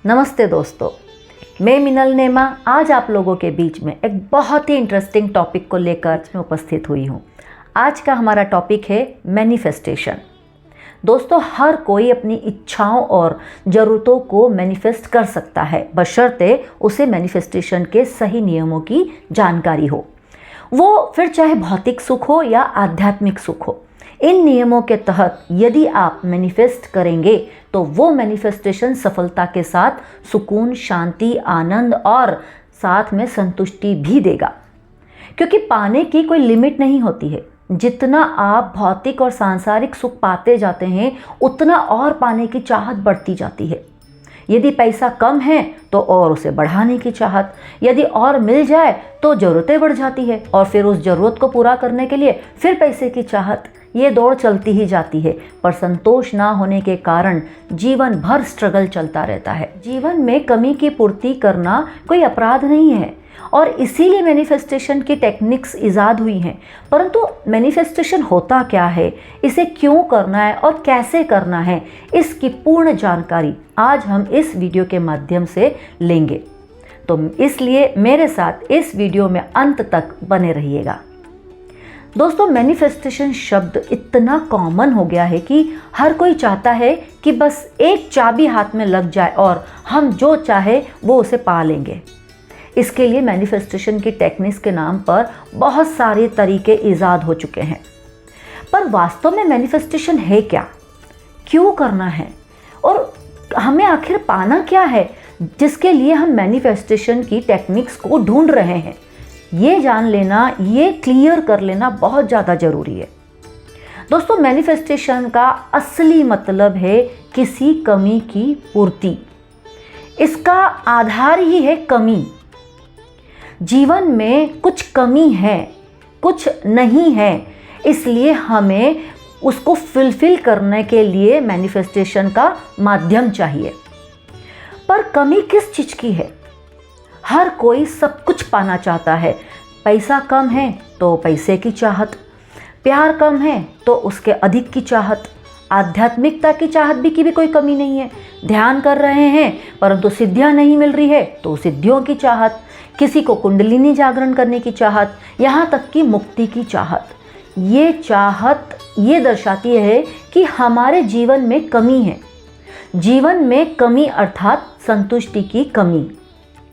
नमस्ते दोस्तों, मैं मिनल नेमा आज आप लोगों के बीच में एक बहुत ही इंटरेस्टिंग टॉपिक को लेकर मैं उपस्थित हुई हूँ। आज का हमारा टॉपिक है मैनिफेस्टेशन। दोस्तों, हर कोई अपनी इच्छाओं और ज़रूरतों को मैनिफेस्ट कर सकता है, बशर्ते उसे मैनिफेस्टेशन के सही नियमों की जानकारी हो। वो फिर चाहे भौतिक सुख हो या आध्यात्मिक सुख हो। इन नियमों के तहत यदि आप मैनिफेस्ट करेंगे तो वो मैनिफेस्टेशन सफलता के साथ सुकून, शांति, आनंद और साथ में संतुष्टि भी देगा, क्योंकि पाने की कोई लिमिट नहीं होती है। जितना आप भौतिक और सांसारिक सुख पाते जाते हैं, उतना और पाने की चाहत बढ़ती जाती है। यदि पैसा कम है तो और उसे बढ़ाने की चाहत, यदि और मिल जाए तो ज़रूरतें बढ़ जाती है और फिर उस ज़रूरत को पूरा करने के लिए फिर पैसे की चाहत। ये दौड़ चलती ही जाती है, पर संतोष ना होने के कारण जीवन भर स्ट्रगल चलता रहता है। जीवन में कमी की पूर्ति करना कोई अपराध नहीं है और इसीलिए मैनिफेस्टेशन की टेक्निक्स ईजाद हुई हैं। परंतु मैनिफेस्टेशन होता क्या है, इसे क्यों करना है और कैसे करना है, इसकी पूर्ण जानकारी आज हम इस वीडियो के माध्यम से लेंगे। तो इसलिए मेरे साथ इस वीडियो में अंत तक बने रहिएगा। दोस्तों, मैनिफेस्टेशन शब्द इतना कॉमन हो गया है कि हर कोई चाहता है कि बस एक चाबी हाथ में लग जाए और हम जो चाहे वो उसे पा लेंगे। इसके लिए मैनिफेस्टेशन की टेक्निक्स के नाम पर बहुत सारे तरीके ईजाद हो चुके हैं। पर वास्तव में मैनिफेस्टेशन है क्या, क्यों करना है और हमें आखिर पाना क्या है, जिसके लिए हम मैनिफेस्टेशन की टेक्निक्स को ढूंढ रहे हैं। ये जान लेना, ये क्लियर कर लेना बहुत ज़्यादा ज़रूरी है। दोस्तों, मैनिफेस्टेशन का असली मतलब है किसी कमी की पूर्ति। इसका आधार ही है कमी। जीवन में कुछ कमी है, कुछ नहीं है, इसलिए हमें उसको फुलफिल करने के लिए मैनिफेस्टेशन का माध्यम चाहिए। पर कमी किस चीज़ की है? हर कोई सब कुछ पाना चाहता है। पैसा कम है तो पैसे की चाहत, प्यार कम है तो उसके अधिक की चाहत, आध्यात्मिकता की चाहत भी की भी कोई कमी नहीं है। ध्यान कर रहे हैं परंतु सिद्धियां नहीं मिल रही है तो सिद्धियों की चाहत, किसी को कुंडलिनी जागरण करने की चाहत, यहाँ तक कि मुक्ति की चाहत। ये चाहत ये दर्शाती है कि हमारे जीवन में कमी है। जीवन में कमी अर्थात संतुष्टि की कमी।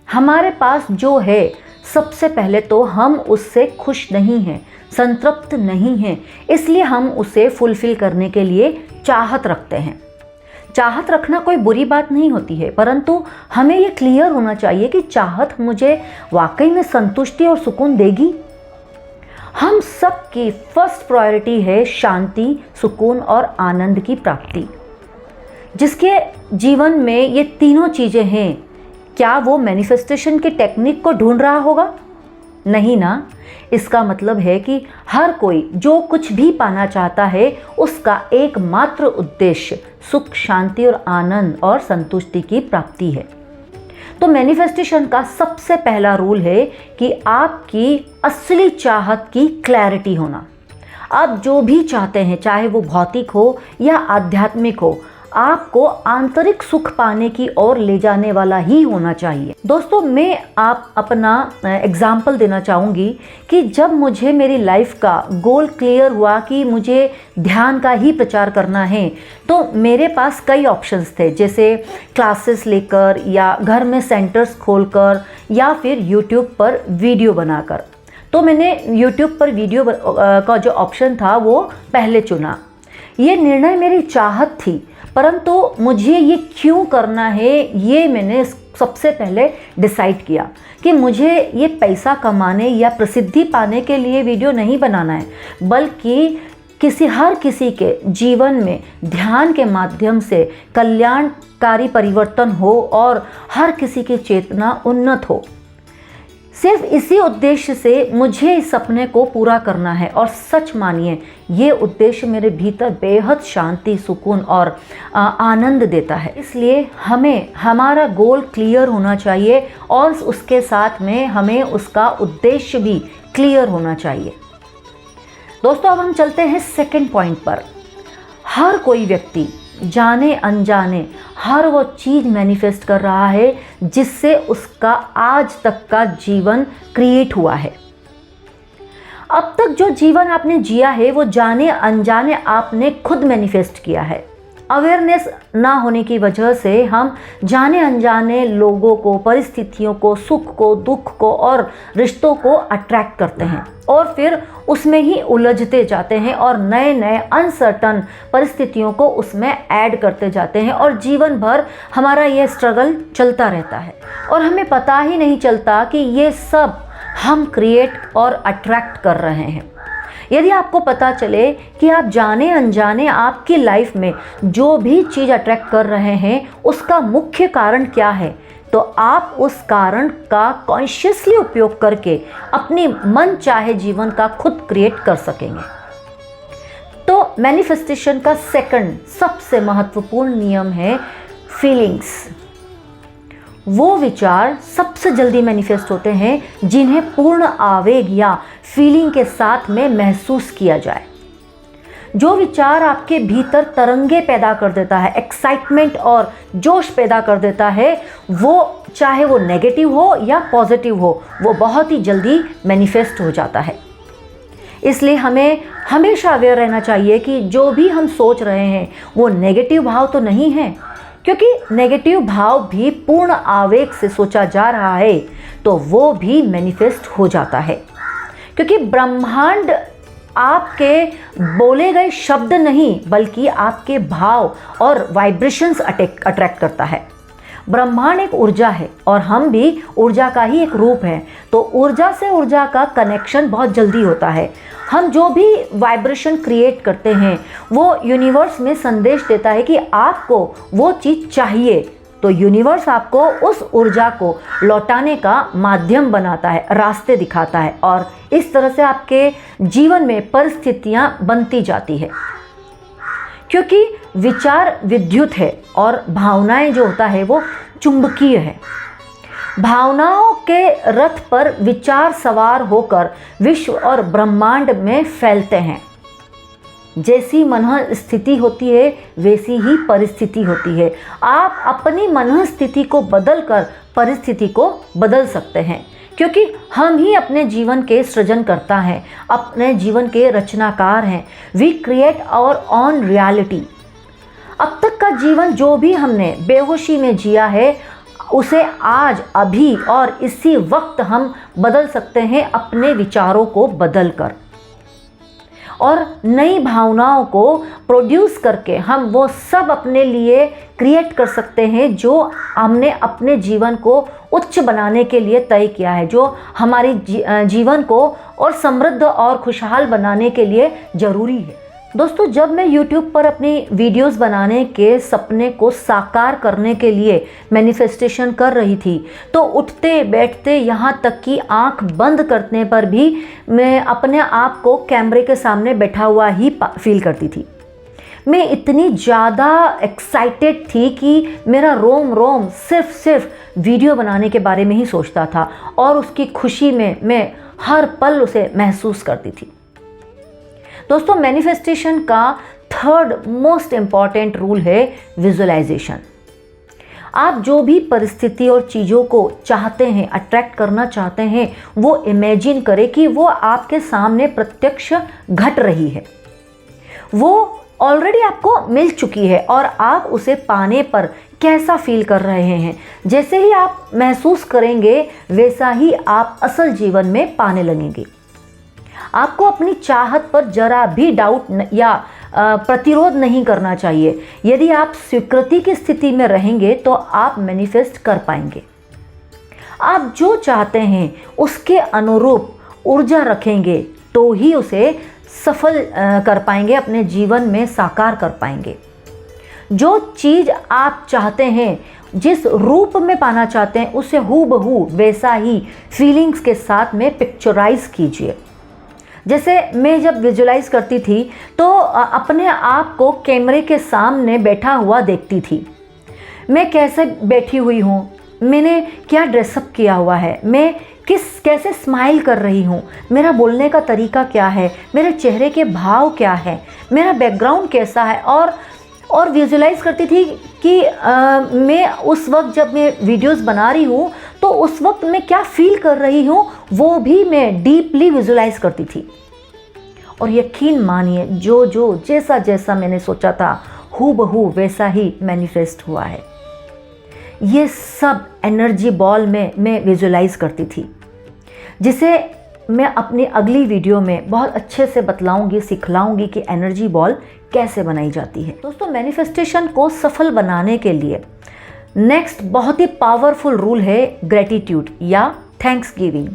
हमारे पास जो है, सबसे पहले तो हम उससे खुश नहीं हैं, संतृप्त नहीं हैं, इसलिए हम उसे फुलफिल करने के लिए चाहत रखते हैं। चाहत रखना कोई बुरी बात नहीं होती है, परंतु हमें ये क्लियर होना चाहिए कि चाहत मुझे वाकई में संतुष्टि और सुकून देगी। हम सबकी फर्स्ट प्रायोरिटी है शांति, सुकून और आनंद की प्राप्ति। जिसके जीवन में ये तीनों चीज़ें हैं, क्या वो मैनिफेस्टेशन की टेक्निक को ढूंढ रहा होगा? नहीं ना। इसका मतलब है कि हर कोई जो कुछ भी पाना चाहता है, उसका एकमात्र उद्देश्य सुख, शांति और आनंद और संतुष्टि की प्राप्ति है। तो मैनिफेस्टेशन का सबसे पहला रूल है कि आपकी असली चाहत की क्लैरिटी होना। आप जो भी चाहते हैं, चाहे वो भौतिक हो या आध्यात्मिक हो, आपको आंतरिक सुख पाने की ओर ले जाने वाला ही होना चाहिए। दोस्तों, मैं आप अपना एग्जाम्पल देना चाहूँगी कि जब मुझे मेरी लाइफ का गोल क्लियर हुआ कि मुझे ध्यान का ही प्रचार करना है, तो मेरे पास कई ऑप्शंस थे, जैसे क्लासेस लेकर या घर में सेंटर्स खोलकर या फिर यूट्यूब पर वीडियो बनाकर। तो मैंने यूट्यूब पर वीडियो का जो ऑप्शन था वो पहले चुना। ये निर्णय मेरी चाहत थी, परंतु मुझे ये क्यों करना है, ये मैंने सबसे पहले डिसाइड किया कि मुझे ये पैसा कमाने या प्रसिद्धि पाने के लिए वीडियो नहीं बनाना है, बल्कि हर किसी के जीवन में ध्यान के माध्यम से कल्याणकारी परिवर्तन हो और हर किसी की चेतना उन्नत हो। सिर्फ इसी उद्देश्य से मुझे इस सपने को पूरा करना है और सच मानिए, ये उद्देश्य मेरे भीतर बेहद शांति, सुकून और आनंद देता है। इसलिए हमें हमारा गोल क्लियर होना चाहिए और उसके साथ में हमें उसका उद्देश्य भी क्लियर होना चाहिए। दोस्तों, अब हम चलते हैं सेकंड पॉइंट पर। हर कोई व्यक्ति जाने अनजाने हर वो चीज़ मैनिफेस्ट कर रहा है जिससे उसका आज तक का जीवन क्रिएट हुआ है। अब तक जो जीवन आपने जिया है वो जाने अनजाने आपने खुद मैनिफेस्ट किया है। अवेयरनेस ना होने की वजह से हम जाने अनजाने लोगों को, परिस्थितियों को, सुख को, दुख को और रिश्तों को अट्रैक्ट करते हैं और फिर उसमें ही उलझते जाते हैं और नए नए अनसर्टन परिस्थितियों को उसमें ऐड करते जाते हैं और जीवन भर हमारा ये स्ट्रगल चलता रहता है और हमें पता ही नहीं चलता कि ये सब हम क्रिएट और अट्रैक्ट कर रहे हैं। यदि आपको पता चले कि आप जाने अनजाने आपकी लाइफ में जो भी चीज़ अट्रैक्ट कर रहे हैं उसका मुख्य कारण क्या है, तो आप उस कारण का कॉन्शियसली उपयोग करके अपनी मन चाहे जीवन का खुद क्रिएट कर सकेंगे। तो मैनिफेस्टेशन का सेकंड सबसे महत्वपूर्ण नियम है फीलिंग्स। वो विचार सबसे जल्दी मैनिफेस्ट होते हैं जिन्हें पूर्ण आवेग या फीलिंग के साथ में महसूस किया जाए। जो विचार आपके भीतर तरंगे पैदा कर देता है, एक्साइटमेंट और जोश पैदा कर देता है, वो चाहे वो नेगेटिव हो या पॉजिटिव हो, वो बहुत ही जल्दी मैनिफेस्ट हो जाता है। इसलिए हमें हमेशा अवेयर रहना चाहिए कि जो भी हम सोच रहे हैं वो नेगेटिव भाव तो नहीं है, क्योंकि नेगेटिव भाव भी पूर्ण आवेग से सोचा जा रहा है तो वो भी मैनिफेस्ट हो जाता है। क्योंकि ब्रह्मांड आपके बोले गए शब्द नहीं बल्कि आपके भाव और वाइब्रेशंस अट्रैक्ट करता है। ब्रह्मांड एक ऊर्जा है और हम भी ऊर्जा का ही एक रूप है, तो ऊर्जा से ऊर्जा का कनेक्शन बहुत जल्दी होता है। हम जो भी वाइब्रेशन क्रिएट करते हैं वो यूनिवर्स में संदेश देता है कि आपको वो चीज़ चाहिए, तो यूनिवर्स आपको उस ऊर्जा को लौटाने का माध्यम बनाता है, रास्ते दिखाता है और इस तरह से आपके जीवन में परिस्थितियां बनती जाती है। क्योंकि विचार विद्युत है और भावनाएं जो होता है वो चुंबकीय है। भावनाओं के रथ पर विचार सवार होकर विश्व और ब्रह्मांड में फैलते हैं। जैसी मन स्थिति होती है वैसी ही परिस्थिति होती है। आप अपनी मन स्थिति को बदलकर परिस्थिति को बदल सकते हैं, क्योंकि हम ही अपने जीवन के सृजनकर्ता हैं, अपने जीवन के रचनाकार हैं। We create our own reality. अब तक का जीवन जो भी हमने बेहोशी में जिया है उसे आज, अभी और इसी वक्त हम बदल सकते हैं अपने विचारों को बदलकर, और नई भावनाओं को प्रोड्यूस करके हम वो सब अपने लिए क्रिएट कर सकते हैं जो हमने अपने जीवन को उच्च बनाने के लिए तय किया है, जो हमारी जीवन को और समृद्ध और खुशहाल बनाने के लिए ज़रूरी है। दोस्तों, जब मैं YouTube पर अपनी वीडियोस बनाने के सपने को साकार करने के लिए मैनिफेस्टेशन कर रही थी तो उठते बैठते यहाँ तक कि आंख बंद करने पर भी मैं अपने आप को कैमरे के सामने बैठा हुआ ही फील करती थी। मैं इतनी ज़्यादा एक्साइटेड थी कि मेरा रोम रोम सिर्फ वीडियो बनाने के बारे में ही सोचता था और उसकी खुशी में मैं हर पल उसे महसूस करती थी। दोस्तों, मैनिफेस्टेशन का थर्ड मोस्ट इम्पॉर्टेंट रूल है विजुअलाइजेशन। आप जो भी परिस्थिति और चीज़ों को चाहते हैं, अट्रैक्ट करना चाहते हैं, वो इमेजिन करें कि वो आपके सामने प्रत्यक्ष घट रही है। वो ऑलरेडी आपको मिल चुकी है और आप उसे पाने पर कैसा फील कर रहे हैं। जैसे ही आप महसूस करेंगे वैसा ही आप असल जीवन में पाने लगेंगे। आपको अपनी चाहत पर जरा भी डाउट या प्रतिरोध नहीं करना चाहिए। यदि आप स्वीकृति की स्थिति में रहेंगे तो आप मैनिफेस्ट कर पाएंगे। आप जो चाहते हैं उसके अनुरूप ऊर्जा रखेंगे तो ही उसे सफल कर पाएंगे, अपने जीवन में साकार कर पाएंगे। जो चीज़ आप चाहते हैं, जिस रूप में पाना चाहते हैं, उसे हूबहू वैसा ही फीलिंग्स के साथ में पिक्चराइज कीजिए। जैसे मैं जब विजुलाइज करती थी तो अपने आप को कैमरे के सामने बैठा हुआ देखती थी। मैं कैसे बैठी हुई हूँ, मैंने क्या ड्रेसअप किया हुआ है, मैं कैसे स्माइल कर रही हूँ, मेरा बोलने का तरीका क्या है, मेरे चेहरे के भाव क्या है, मेरा बैकग्राउंड कैसा है और और विजुलाइज करती थी कि मैं उस वक्त जब मैं वीडियोस बना रही हूँ तो उस वक्त मैं क्या फील कर रही हूँ वो भी मैं डीपली विजुलाइज करती थी। और यकीन मानिए जो जैसा जैसा मैंने सोचा था हूबहू वैसा ही मैनिफेस्ट हुआ है। ये सब एनर्जी बॉल में मैं विजुलाइज करती थी, जिसे मैं अपनी अगली वीडियो में बहुत अच्छे से बतलाऊंगी, सिखलाऊंगी कि एनर्जी बॉल कैसे बनाई जाती है। दोस्तों, मैनिफेस्टेशन को सफल बनाने के लिए नेक्स्ट बहुत ही पावरफुल रूल है ग्रेटिट्यूड या थैंक्स गिविंग।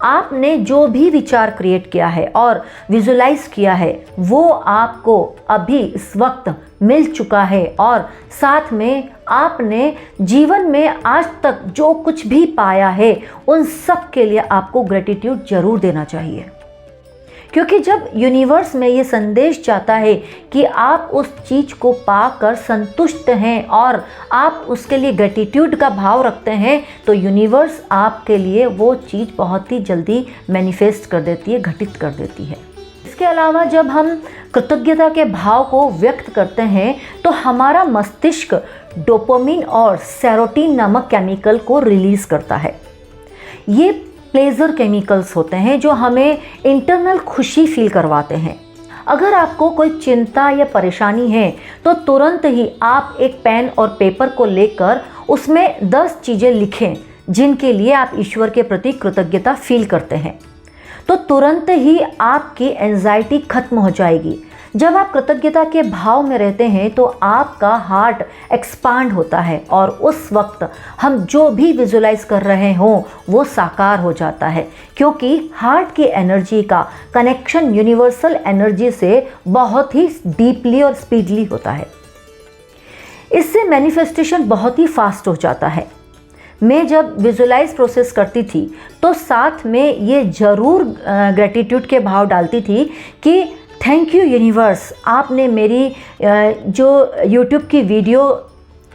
आपने जो भी विचार क्रिएट किया है और विजुलाइज किया है वो आपको अभी इस वक्त मिल चुका है, और साथ में आपने जीवन में आज तक जो कुछ भी पाया है उन सब के लिए आपको ग्रेटिट्यूड जरूर देना चाहिए। क्योंकि जब यूनिवर्स में ये संदेश जाता है कि आप उस चीज़ को पाकर संतुष्ट हैं और आप उसके लिए ग्रेटिट्यूड का भाव रखते हैं, तो यूनिवर्स आपके लिए वो चीज़ बहुत ही जल्दी मैनिफेस्ट कर देती है, घटित कर देती है। इसके अलावा जब हम कृतज्ञता के भाव को व्यक्त करते हैं तो हमारा मस्तिष्क डोपामिन और सेरोटीन नामक केमिकल को रिलीज़ करता है। ये प्लेजर केमिकल्स होते हैं जो हमें इंटरनल खुशी फील करवाते हैं। अगर आपको कोई चिंता या परेशानी है तो तुरंत ही आप एक पेन और पेपर को लेकर उसमें 10 चीज़ें लिखें जिनके लिए आप ईश्वर के प्रति कृतज्ञता फील करते हैं, तो तुरंत ही आपकी एंजाइटी खत्म हो जाएगी। जब आप कृतज्ञता के भाव में रहते हैं तो आपका हार्ट एक्सपांड होता है और उस वक्त हम जो भी विजुलाइज कर रहे हों वो साकार हो जाता है, क्योंकि हार्ट की एनर्जी का कनेक्शन यूनिवर्सल एनर्जी से बहुत ही डीपली और स्पीडली होता है। इससे मैनिफेस्टेशन बहुत ही फास्ट हो जाता है। मैं जब विजुलाइज प्रोसेस करती थी तो साथ में ये ज़रूर ग्रेटिट्यूड के भाव डालती थी कि थैंक यू यूनिवर्स, आपने मेरी जो यूट्यूब की वीडियो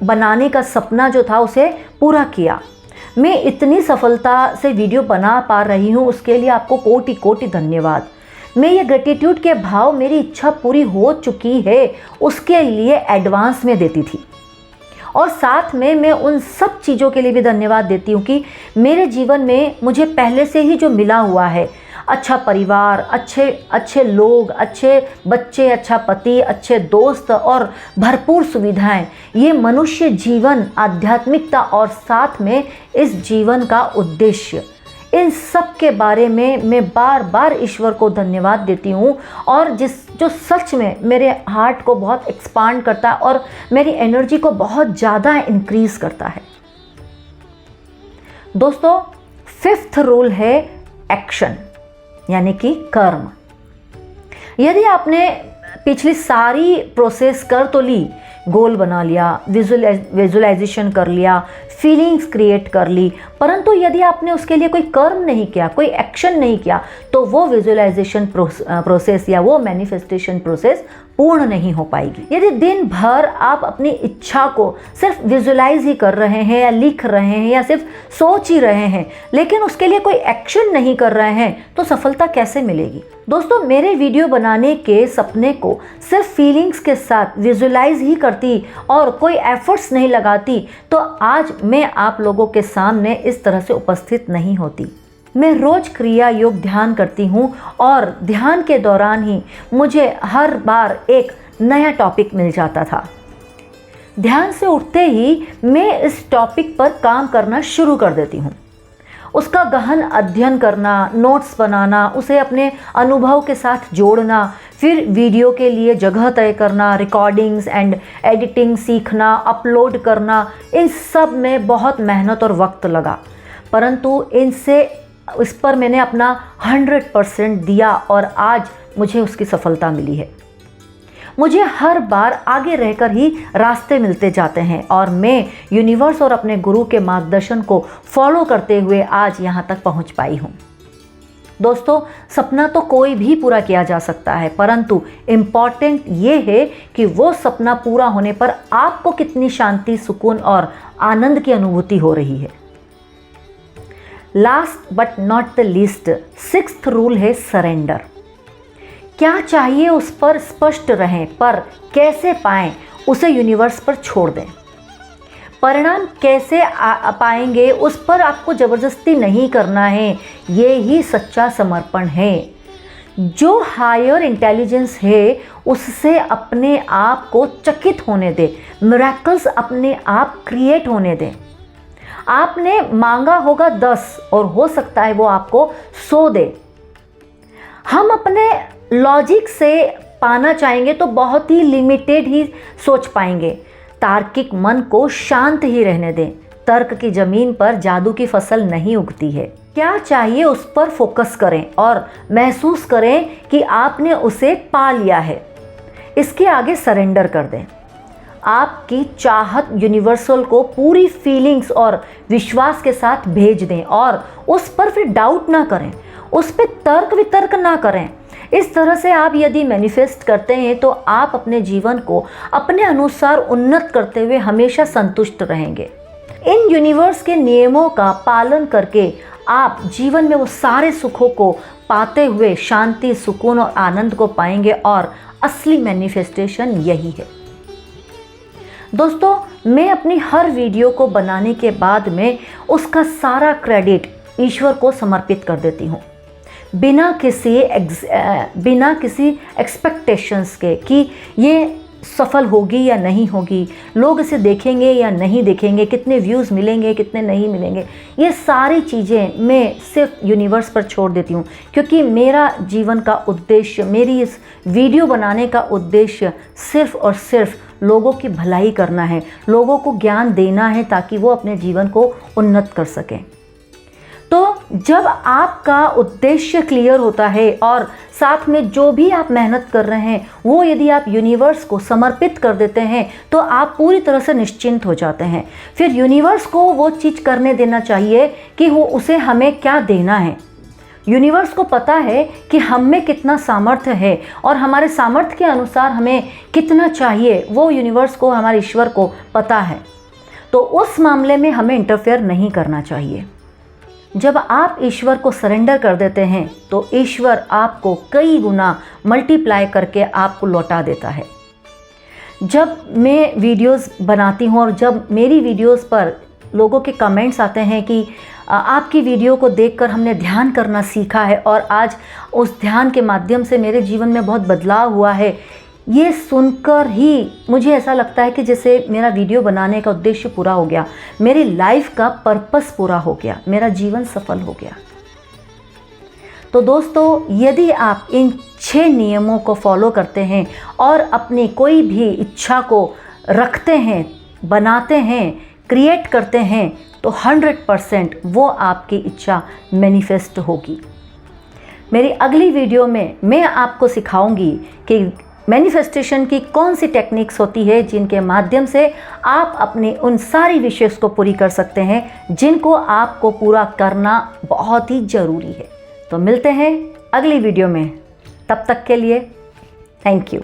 बनाने का सपना जो था उसे पूरा किया। मैं इतनी सफलता से वीडियो बना पा रही हूँ, उसके लिए आपको कोटि कोटि धन्यवाद। मैं ये ग्रेटिट्यूड के भाव मेरी इच्छा पूरी हो चुकी है उसके लिए एडवांस में देती थी। और साथ में मैं उन सब चीज़ों के लिए भी धन्यवाद देती हूँ कि मेरे जीवन में मुझे पहले से ही जो मिला हुआ है, अच्छा परिवार, अच्छे लोग, अच्छे बच्चे, अच्छा पति, अच्छे दोस्त और भरपूर सुविधाएं, ये मनुष्य जीवन, आध्यात्मिकता और साथ में इस जीवन का उद्देश्य, इन सब के बारे में मैं बार बार ईश्वर को धन्यवाद देती हूँ। और जो सच में मेरे हार्ट को बहुत एक्सपांड करता है और मेरी एनर्जी को बहुत ज़्यादा इंक्रीज करता है। दोस्तों, 5th रूल है एक्शन, यानी कि कर्म। यदि आपने पिछली सारी प्रोसेस कर तो ली, गोल बना लिया, विजुलाइजेशन कर लिया, फीलिंग्स क्रिएट कर ली, परंतु यदि आपने उसके लिए कोई कर्म नहीं किया, कोई एक्शन नहीं किया, तो वो विजुलाइजेशन प्रोसेस या वो मैनिफेस्टेशन प्रोसेस पूर्ण नहीं हो पाएगी। यदि दिन भर आप अपनी इच्छा को सिर्फ विजुलाइज ही कर रहे हैं या लिख रहे हैं या सिर्फ सोच ही रहे हैं, लेकिन उसके लिए कोई एक्शन नहीं कर रहे हैं, तो सफलता कैसे मिलेगी? दोस्तों, मेरे वीडियो बनाने के सपने को सिर्फ फीलिंग्स के साथ विजुलाइज ही करती और कोई एफर्ट्स नहीं लगाती तो आज मैं आप लोगों के सामने इस तरह से उपस्थित नहीं होती। मैं रोज क्रिया योग ध्यान करती हूँ और ध्यान के दौरान ही मुझे हर बार एक नया टॉपिक मिल जाता था। ध्यान से उठते ही मैं इस टॉपिक पर काम करना शुरू कर देती हूँ। उसका गहन अध्ययन करना, नोट्स बनाना, उसे अपने अनुभव के साथ जोड़ना, फिर वीडियो के लिए जगह तय करना, रिकॉर्डिंग्स एंड एडिटिंग सीखना, अपलोड करना, इन सब में बहुत मेहनत और वक्त लगा, परंतु इस पर मैंने अपना 100% दिया और आज मुझे उसकी सफलता मिली है। मुझे हर बार आगे रहकर ही रास्ते मिलते जाते हैं और मैं यूनिवर्स और अपने गुरु के मार्गदर्शन को फॉलो करते हुए आज यहाँ तक पहुँच पाई हूँ। दोस्तों, सपना तो कोई भी पूरा किया जा सकता है, परंतु इम्पॉर्टेंट ये है कि वो सपना पूरा होने पर आपको कितनी शांति, सुकून और आनंद की अनुभूति हो रही है। Last but not the least, 6th rule है सरेंडर। क्या चाहिए उस पर स्पष्ट रहें, पर कैसे पाएं उसे यूनिवर्स पर छोड़ दें। परिणाम कैसे पाएंगे उस पर आपको ज़बरदस्ती नहीं करना है, ये ही सच्चा समर्पण है। जो हायर इंटेलिजेंस है उससे अपने आप को चकित होने दे, मिरेकल्स अपने आप क्रिएट होने दें। आपने मांगा होगा 10 और हो सकता है वो आपको 100 दे। हम अपने लॉजिक से पाना चाहेंगे तो बहुत ही लिमिटेड ही सोच पाएंगे। तार्किक मन को शांत ही रहने दें। तर्क की ज़मीन पर जादू की फसल नहीं उगती है। क्या चाहिए उस पर फोकस करें और महसूस करें कि आपने उसे पा लिया है। इसके आगे सरेंडर कर दें। आपकी चाहत यूनिवर्सल को पूरी फीलिंग्स और विश्वास के साथ भेज दें और उस पर फिर डाउट ना करें, उस पर तर्क वितर्क ना करें। इस तरह से आप यदि मैनिफेस्ट करते हैं तो आप अपने जीवन को अपने अनुसार उन्नत करते हुए हमेशा संतुष्ट रहेंगे। इन यूनिवर्स के नियमों का पालन करके आप जीवन में वो सारे सुखों को पाते हुए शांति, सुकून और आनंद को पाएंगे और असली मैनिफेस्टेशन यही है। दोस्तों, मैं अपनी हर वीडियो को बनाने के बाद में उसका सारा क्रेडिट ईश्वर को समर्पित कर देती हूँ, बिना किसी एक्सपेक्टेशंस के कि ये सफल होगी या नहीं होगी, लोग इसे देखेंगे या नहीं देखेंगे, कितने व्यूज़ मिलेंगे कितने नहीं मिलेंगे। ये सारी चीज़ें मैं सिर्फ यूनिवर्स पर छोड़ देती हूँ, क्योंकि मेरा जीवन का उद्देश्य, मेरी इस वीडियो बनाने का उद्देश्य सिर्फ और सिर्फ लोगों की भलाई करना है, लोगों को ज्ञान देना है ताकि वो अपने जीवन को उन्नत कर सकें। तो जब आपका उद्देश्य क्लियर होता है और साथ में जो भी आप मेहनत कर रहे हैं वो यदि आप यूनिवर्स को समर्पित कर देते हैं तो आप पूरी तरह से निश्चिंत हो जाते हैं। फिर यूनिवर्स को वो चीज़ करने देना चाहिए कि वो उसे हमें क्या देना है। यूनिवर्स को पता है कि हम में कितना सामर्थ्य है और हमारे सामर्थ्य के अनुसार हमें कितना चाहिए, वो यूनिवर्स को, हमारे ईश्वर को पता है। तो उस मामले में हमें इंटरफेयर नहीं करना चाहिए। जब आप ईश्वर को सरेंडर कर देते हैं तो ईश्वर आपको कई गुना मल्टीप्लाई करके आपको लौटा देता है। जब मैं वीडियोस बनाती हूँ और जब मेरी वीडियोस पर लोगों के कमेंट्स आते हैं कि आपकी वीडियो को देखकर हमने ध्यान करना सीखा है और आज उस ध्यान के माध्यम से मेरे जीवन में बहुत बदलाव हुआ है, ये सुनकर ही मुझे ऐसा लगता है कि जैसे मेरा वीडियो बनाने का उद्देश्य पूरा हो गया, मेरी लाइफ का पर्पस पूरा हो गया, मेरा जीवन सफल हो गया। तो दोस्तों, यदि आप इन 6 नियमों को फॉलो करते हैं और अपनी कोई भी इच्छा को रखते हैं, बनाते हैं, क्रिएट करते हैं तो 100% वो आपकी इच्छा मैनिफेस्ट होगी। मेरी अगली वीडियो में मैं आपको सिखाऊंगी कि मैनिफेस्टेशन की कौन सी टेक्निक्स होती है जिनके माध्यम से आप अपनी उन सारी विशेष को पूरी कर सकते हैं जिनको आपको पूरा करना बहुत ही ज़रूरी है। तो मिलते हैं अगली वीडियो में, तब तक के लिए थैंक यू।